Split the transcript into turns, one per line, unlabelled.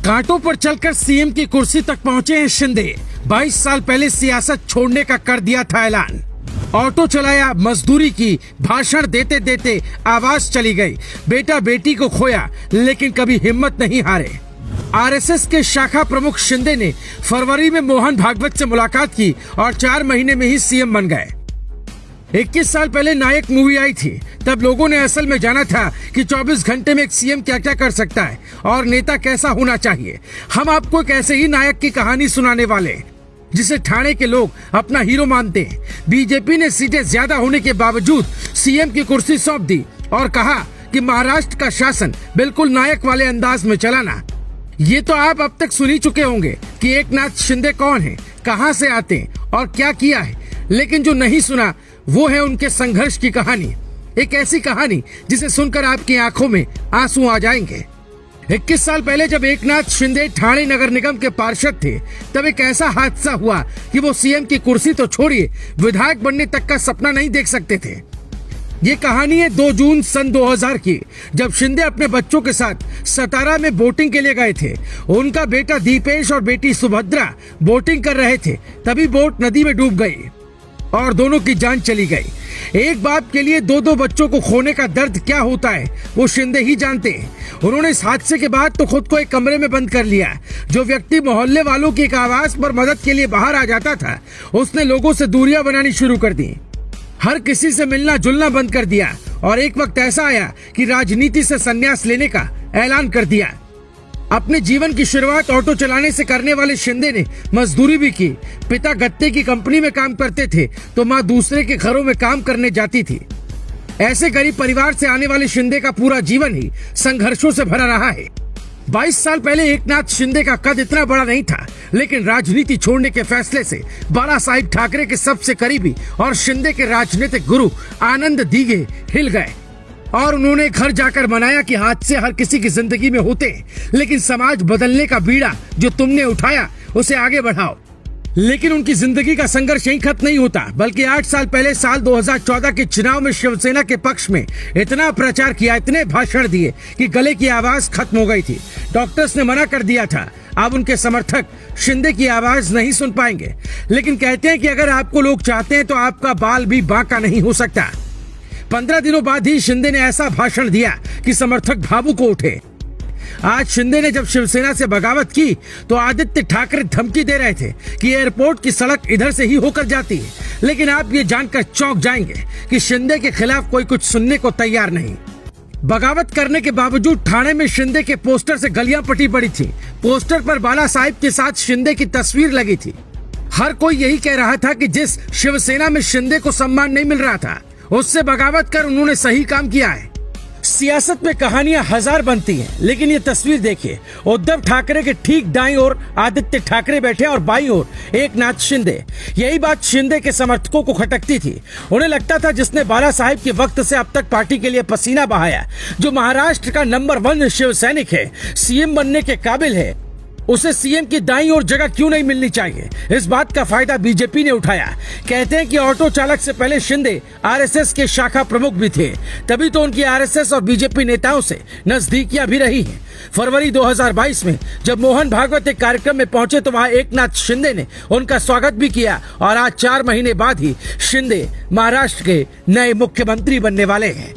कांटों पर चलकर सीएम की कुर्सी तक पहुंचे हैं शिंदे। 22 साल पहले सियासत छोड़ने का कर दिया था ऐलान। ऑटो चलाया, मजदूरी की, भाषण देते देते आवाज चली गई। बेटा बेटी को खोया लेकिन कभी हिम्मत नहीं हारे। आरएसएस के शाखा प्रमुख शिंदे ने फरवरी में मोहन भागवत से मुलाकात की और 4 महीने में ही सीएम बन गए। 21 साल पहले नायक मूवी आई थी, तब लोगों ने असल में जाना था कि 24 घंटे में एक सीएम क्या क्या कर सकता है और नेता कैसा होना चाहिए। हम आपको एक ऐसे ही नायक की कहानी सुनाने वाले जिसे ठाणे के लोग अपना हीरो मानते हैं। बीजेपी ने सीटें ज्यादा होने के बावजूद सीएम की कुर्सी सौंप दी और कहा कि महाराष्ट्र का शासन बिल्कुल नायक वाले अंदाज में चलाना। ये तो आप अब तक सुन ही चुके होंगे कि एकनाथ शिंदे कौन है, कहां से आते हैं और क्या किया है, लेकिन जो नहीं सुना वो है उनके संघर्ष की कहानी। एक ऐसी कहानी जिसे सुनकर आपकी आंखों में आंसू आ जाएंगे। 21 साल पहले जब एकनाथ शिंदे ठाणे नगर निगम के पार्षद थे, तब एक ऐसा हादसा हुआ कि वो सीएम की कुर्सी तो छोड़िए, विधायक बनने तक का सपना नहीं देख सकते थे। ये कहानी है 2 जून सन 2000 की, जब शिंदे अपने बच्चों के साथ सतारा में बोटिंग के लिए गए थे। उनका बेटा दीपेश और बेटी सुभद्रा बोटिंग कर रहे थे, तभी बोट नदी में डूब गई और दोनों की जान चली गई। एक बाप के लिए 2 बच्चों को खोने का दर्द क्या होता है वो शिंदे ही जानते हैं। उन्होंने इस हादसे के बाद तो खुद को एक कमरे में बंद कर लिया। जो व्यक्ति मोहल्ले वालों की एक आवाज पर मदद के लिए बाहर आ जाता था, उसने लोगों से दूरियां बनानी शुरू कर दी। हर किसी से मिलना जुलना बंद कर दिया और एक वक्त ऐसा आया कि राजनीति से संन्यास लेने का ऐलान कर दिया। अपने जीवन की शुरुआत ऑटो चलाने से करने वाले शिंदे ने मजदूरी भी की। पिता गत्ते की कंपनी में काम करते थे तो माँ दूसरे के घरों में काम करने जाती थी। ऐसे गरीब परिवार से आने वाले शिंदे का पूरा जीवन ही संघर्षों से भरा रहा है। 22 साल पहले एकनाथ शिंदे का कद इतना बड़ा नहीं था, लेकिन राजनीति छोड़ने के फैसले से बाला साहिब ठाकरे के सबसे करीबी और शिंदे के राजनीतिक गुरु आनंद दीघे हिल गए और उन्होंने घर जाकर मनाया कि हादसे हर किसी की जिंदगी में होते हैं, लेकिन समाज बदलने का बीड़ा जो तुमने उठाया उसे आगे बढ़ाओ। लेकिन उनकी जिंदगी का संघर्ष यहीं खत्म नहीं होता, बल्कि 8 साल पहले साल 2014 के चुनाव में शिवसेना के पक्ष में इतना प्रचार किया, इतने भाषण दिए कि गले की आवाज खत्म हो गई थी। डॉक्टर्स ने मना कर दिया था, अब उनके समर्थक शिंदे की आवाज नहीं सुन पाएंगे। लेकिन कहते हैं कि अगर आपको लोग चाहते हैं तो आपका बाल भी बांका नहीं हो सकता। 15 दिनों बाद ही शिंदे ने ऐसा भाषण दिया कि समर्थक भावुक हो उठे। आज शिंदे ने जब शिवसेना से बगावत की तो आदित्य ठाकरे धमकी दे रहे थे कि एयरपोर्ट की सड़क इधर से ही होकर जाती है। लेकिन आप ये जानकर चौंक जाएंगे कि शिंदे के खिलाफ कोई कुछ सुनने को तैयार नहीं। बगावत करने के बावजूद ठाणे में शिंदे के पोस्टर से गलियां पटी पड़ी थी। पोस्टर पर बाला साहिब के साथ शिंदे की तस्वीर लगी थी। हर कोई यही कह रहा था कि जिस शिवसेना में शिंदे को सम्मान नहीं मिल रहा था, उससे बगावत कर उन्होंने सही काम किया है। सियासत में कहानियां 1000 बनती हैं, लेकिन ये तस्वीर देखिए। उद्धव ठाकरे के ठीक दाईं ओर आदित्य ठाकरे बैठे और बाईं ओर एकनाथ शिंदे। यही बात शिंदे के समर्थकों को खटकती थी। उन्हें लगता था जिसने बाला साहिब के वक्त से अब तक पार्टी के लिए पसीना बहाया, जो महाराष्ट्र का नंबर 1 शिव सैनिक है, सीएम बनने के काबिल है, उसे सीएम की दाईं ओर जगह क्यों नहीं मिलनी चाहिए। इस बात का फायदा बीजेपी ने उठाया। कहते हैं कि ऑटो चालक से पहले शिंदे आरएसएस के शाखा प्रमुख भी थे, तभी तो उनकी आरएसएस और बीजेपी नेताओं से नजदीकियां भी रही हैं। फरवरी 2022 में जब मोहन भागवत एक कार्यक्रम में पहुंचे तो वहां एकनाथ शिंदे ने उनका स्वागत भी किया और आज 4 महीने बाद ही शिंदे महाराष्ट्र के नए मुख्यमंत्री बनने वाले हैं।